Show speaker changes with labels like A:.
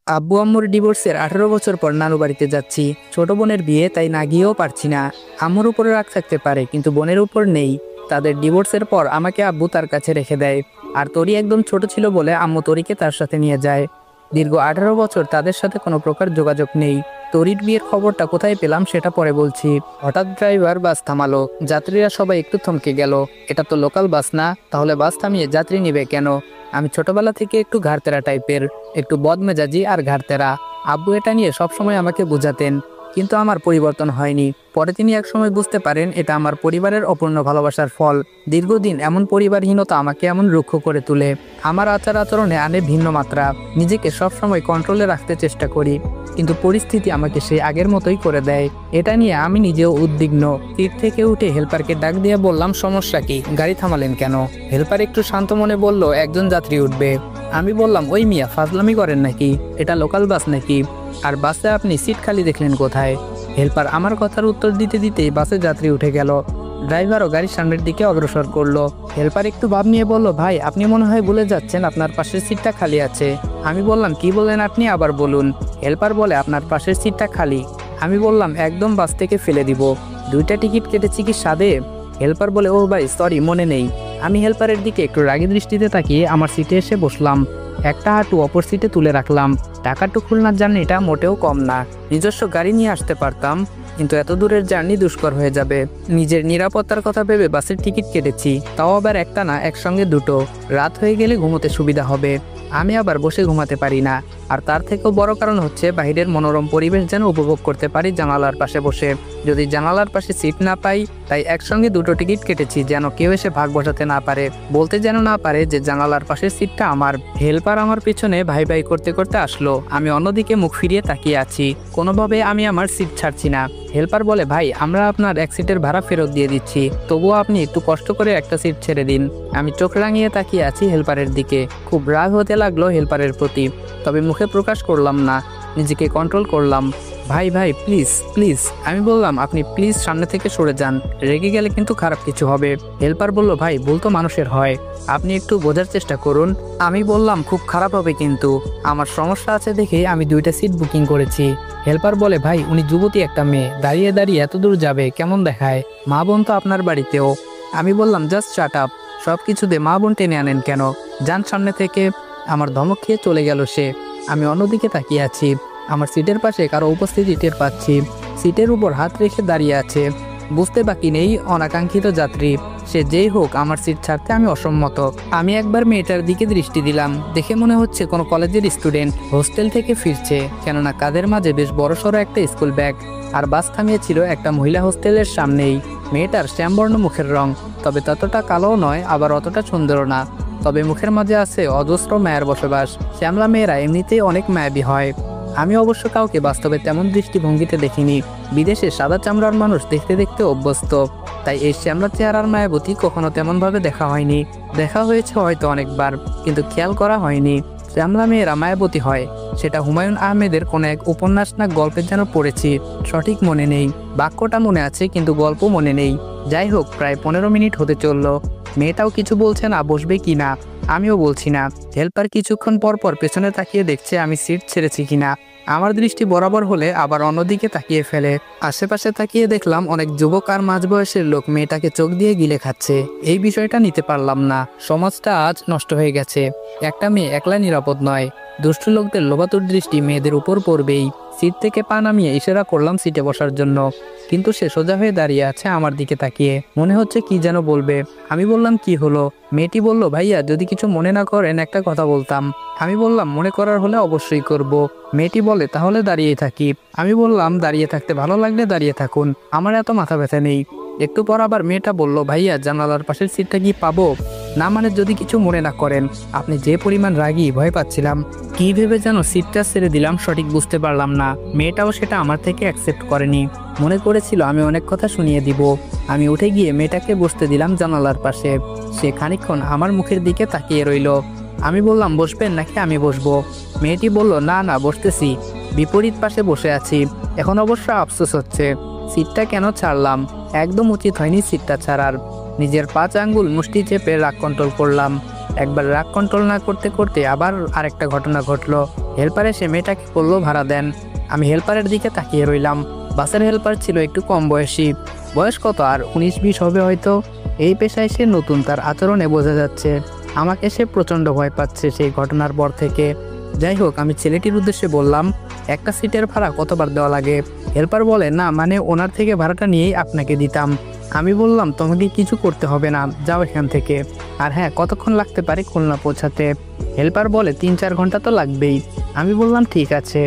A: আব্বু আম্মুর ডিভোর্সের 18 বছর পর নানু বাড়িতে যাচ্ছি। ছোট বোনের বিয়ে, তাই না গিয়েও পারছি না। আম্মুর উপরে রাগ থাকতে পারে, কিন্তু বোনের উপর নেই। তাদের ডিভোর্সের পর আমাকে আব্বু তার কাছে রেখে দেয়। আর তরি একদম ছোট ছিল বলে আম্মু তরিকে তার সাথে নিয়ে যায়। দীর্ঘ 18 বছর তাদের সাথে কোনো প্রকার যোগাযোগ নেই। তরির বিয়ের খবরটা কোথায় পেলাম সেটা পরে বলছি। হঠাৎ ড্রাইভার বাস থামালো। যাত্রীরা সবাই একটু থমকে গেল। এটা তো লোকাল বাস না, তাহলে বাস থামিয়ে যাত্রী নিবে কেন? আমি ছোটবেলা থেকে একটু ঘাড়তেরা টাইপের, একটু বদমেজাজি আর ঘাড়তেরা। আব্বু এটা নিয়ে সবসময় আমাকে বোঝাতেন, কিন্তু আমার পরিবর্তন হয়নি। পরে তিনি একসময় বুঝতে পারেন এটা আমার পরিবারের অপূর্ণ ভালোবাসার ফল। দীর্ঘদিন এমন পরিবারহীনতা আমাকে এমন রুক্ষ করে তোলে। আমার আচার আচরণে আনে ভিন্ন মাত্রা। নিজেকে সবসময় কন্ট্রোলে রাখতে চেষ্টা করি, কিন্তু পরিস্থিতি আমাকে সেই আগের মতোই করে দেয়। এটা নিয়ে আমি নিজেও উদ্বিগ্ন। সিট থেকে উঠে হেল্পারকে ডাক দিয়ে বললাম, সমস্যা কি? গাড়ি থামালেন কেন? হেল্পার একটু শান্ত মনে বলল, একজন যাত্রী উঠবে। আমি বললাম, ওই মিয়া ফাজলামি করেন নাকি? এটা লোকাল বাস নাকি? আর বাসে আপনি সিট খালি দেখলেন কোথায়? হেল্পার আমার কথার উত্তর দিতে দিতেই বাসে যাত্রী উঠে গেল। ড্রাইভারও গাড়ির সামনের দিকে অগ্রসর করলো। হেল্পার একটু ভাব নিয়ে বলল, ভাই আপনি মনে হয় ভুলে যাচ্ছেন আপনার পাশের সিটটা খালি আছে। আমি বললাম, কি বলেন আপনি? আবার বলুন। হেল্পার বলে, আপনার পাশের সিটটা খালি। আমি বললাম, একদম বাস থেকে ফেলে দিব। 2টা টিকিট কেটেছি কি সাদে? হেল্পার বলে, ও ভাই সরি, মনে নেই। আমি হেল্পারের দিকে একটু রাগী দৃষ্টিতে তাকিয়ে আমার সিটে এসে বসলাম। একটা হাঁটু অপর সিটে তুলে রাখলাম। ঢাকা টু খুলনার জার্নিটা মোটেও কম না। নিজস্ব গাড়ি নিয়ে আসতে পারতাম, কিন্তু এত দূরের জার্নি দুষ্কর হয়ে যাবে। নিজের নিরাপত্তার কথা ভেবে বাসের টিকিট কেটেছি, তাও আবার একটা না, একসঙ্গে দুটো। রাত হয়ে গেলে ঘুমোতে সুবিধা হবে। আমি আবার বসে ঘুমাতে পারি না। আর তার থেকেও বড় কারণ হচ্ছে, বাইরের মনোরম পরিবেশ যেন উপভোগ করতে পারি জানালার পাশে বসে। যদি জানালার পাশে সিট না পাই, তাই একসঙ্গে 2টো টিকিট কেটেছি, যেন কেউ এসে ভাগ বসাতে না পারে, বলতে যেন না পারে যে জানালার পাশের সিটটা আমার। হেল্পার আমার পিছনে ভাই ভাই করতে করতে আসলো। আমি অন্যদিকে মুখ ফিরিয়ে তাকিয়ে আছি। কোনোভাবে আমি আমার সিট ছাড়ছি না। হেল্পার বলে, ভাই আমরা আপনার এক সিটের ভাড়া ফেরত দিয়ে দিচ্ছি, তবুও আপনি একটু কষ্ট করে একটা সিট ছেড়ে দিন। আমি চোখ রাঙিয়ে তাকিয়ে আছি হেল্পারের দিকে। খুব রাগ হতে লাগলো হেল্পারের প্রতি, তবে মুখে প্রকাশ করলাম না, নিজেকে কন্ট্রোল করলাম। ভাই ভাই প্লিজ প্লিজ। আমি বললাম, আপনি প্লিজ সামনে থেকে সরে যান, রেগে গেলে কিন্তু খারাপ কিছু হবে। হেল্পার বলল, ভাই ভুল তো মানুষের হয়, আপনি একটু বোঝার চেষ্টা করুন। আমি বললাম, খুব খারাপ হবে কিন্তু, আমার সমস্যা আছে দেখে আমি 2টা সিট বুকিং করেছি। হেল্পার বলে, ভাই উনি যুবতী একটা মেয়ে, দাঁড়িয়ে দাঁড়িয়ে এত দূর যাবে কেমন দেখায়? মা বোন তো আপনার বাড়িতেও। আমি বললাম, জাস্ট শাট আপ, সব কিছুতে মা বোন টেনে আনেন কেন? যান সামনে থেকে। আমার ধমক খেয়ে চলে গেল সে। আমি অন্যদিকে তাকিয়ে আছি। আমার সিটের পাশে কারো উপস্থিতি টের পাচ্ছি। সিটের উপর হাত রেখে দাঁড়িয়ে আছে। বুঝতে বাকি নেই, অনাকাঙ্ক্ষিত যাত্রী। সে যেই হোক, আমার সিট ছাড়তে আমি অসম্মত। আমি একবার মেয়েটার দিকে দৃষ্টি দিলাম। দেখে মনে হচ্ছে কোনো কলেজের স্টুডেন্ট, হোস্টেল থেকে ফিরছে, কেননা কাঁধের মাঝে বেশ বড়সড় একটা স্কুল ব্যাগ। আর বাস থামিয়েছিল একটা মহিলা হোস্টেলের সামনেই। মেয়েটার শ্যামবর্ণ মুখের রং, তবে ততটা কালোও নয়, আবার অতটা সুন্দরও না। তবে মুখের মাঝে আছে অজস্র মায়ের বসবাস। শ্যামলা মেয়েরা এমনিতেই অনেক মায়াবী হয়। আমি অবশ্য কাউকে বাস্তবে তেমন দৃষ্টিভঙ্গিতে দেখিনি। বিদেশে সাদা চামড়ার মানুষ দেখতে দেখতে অভ্যস্ত, তাই এই শ্যামলা চেহারার মায়াবতী কখনো তেমনভাবে দেখা হয়নি। দেখা হয়েছে হয়তো অনেকবার, কিন্তু খেয়াল করা হয়নি শ্যামলা মেয়েরা মায়াবতী হয়। সেটা হুমায়ুন আহমেদের কোনো এক উপন্যাস না গল্পের যেন পড়েছি, সঠিক মনে নেই। বাক্যটা মনে আছে, কিন্তু গল্প মনে নেই। যাই হোক, প্রায় 15 মিনিট হতে চলল। মেয়েটাও কিছু বলছে না, বসবে কি না। আমিও বলছি না। হেল্পার কিছুক্ষণ পর পর পেছনে তাকিয়ে দেখছে আমি সিট ছেড়েছি কিনা। আমার দৃষ্টি বরাবর হলে আবার অন্যদিকে তাকিয়ে ফেলে। আশেপাশে তাকিয়ে দেখলাম অনেক যুবক আর মাঝবয়সের লোক মেয়েটাকে চোখ দিয়ে গিলে খাচ্ছে। এই বিষয়টা নিতে পারলাম না। সমাজটা আজ নষ্ট হয়ে গেছে। একটা মেয়ে একলা নিরাপদ নয়। দুষ্টু লোকদের লোভাতুর দৃষ্টি মেয়েদের উপর পড়বেই। সিট থেকে পা নামিয়ে ইশারা করলাম সিটে বসার জন্য, কিন্তু সে সোজা হয়ে দাঁড়িয়ে আছে আমার দিকে তাকিয়ে। মনে হচ্ছে কি যেন বলবে। আমি বললাম, কি হলো? মেয়েটি বলল, ভাইয়া যদি কিছু মনে না করেন একটা কথা বলতাম। আমি বললাম, মনে করার হলে অবশ্যই করব। মেয়েটি বলে, তাহলে দাঁড়িয়ে থাকি। আমি বললাম, দাঁড়িয়ে থাকতে ভালো লাগলে দাঁড়িয়ে থাকুন, আমার এত মাথা ব্যথা নেই। একটু পর আবার মেয়েটা বলল, ভাইয়া জানালার পাশের সিটটা কি পাবো? না মানে যদি কিছু মনে না করেন। আপনি যে পরিমাণ রাগী, ভয় পাচ্ছিলাম। কি ভেবে যেন সিটটা ছেড়ে দিলাম সঠিক বুঝতে পারলাম না। মেয়েটাও সেটা আমার থেকে অ্যাকসেপ্ট করেনি। মনে করেছিল আমি অনেক কথা শুনিয়ে দিব। আমি উঠে গিয়ে মেয়েটাকে বসতে দিলাম জানালার পাশে। সে খানিকক্ষণ আমার মুখের দিকে তাকিয়ে রইল। আমি বললাম, বসবেন নাকি আমি বসবো? মেয়েটি বলল, না না বসতেছি, বিপরীত পাশে বসে আছি। এখন অবশ্য আফসোস হচ্ছে, সিটটা কেন ছাড়লাম। একদম উচিত হয়নি সিটটা ছাড়ার। নিজের 5 আঙ্গুল মুষ্টি চেপে রাগ কন্ট্রোল করলাম। একবার রাগ কন্ট্রোল না করতে করতে আবার আরেকটা ঘটনা ঘটলো। হেল্পার এসে মেয়েটাকে বললো ভাড়া দেন। আমি হেল্পারের দিকে তাকিয়ে রইলাম। বাসের হেল্পার ছিল একটু কম বয়সী, বয়স কত আর 19-20 হবে হয়তো। এই পেশায় সে নতুন, তার আচরণে বোঝা যাচ্ছে। আমাকে সে প্রচণ্ড ভয় পাচ্ছে সেই ঘটনার পর থেকে। যাই হোক, আমি ছেলেটির উদ্দেশ্যে বললাম, একটা সিটের ভাড়া কতবার দেওয়া লাগে? হেল্পার বলে, না মানে ওনার থেকে ভাড়াটা নিয়েই আপনাকে দিতাম। আমি বললাম, তোমাকে কিছু করতে হবে না, যাও এখান থেকে। আর হ্যাঁ, কতক্ষণ লাগতে পারে খুলনা পৌঁছাতে? হেল্পার বলে 3-4 ঘন্টা তো লাগবেই। আমি বললাম ঠিক আছে।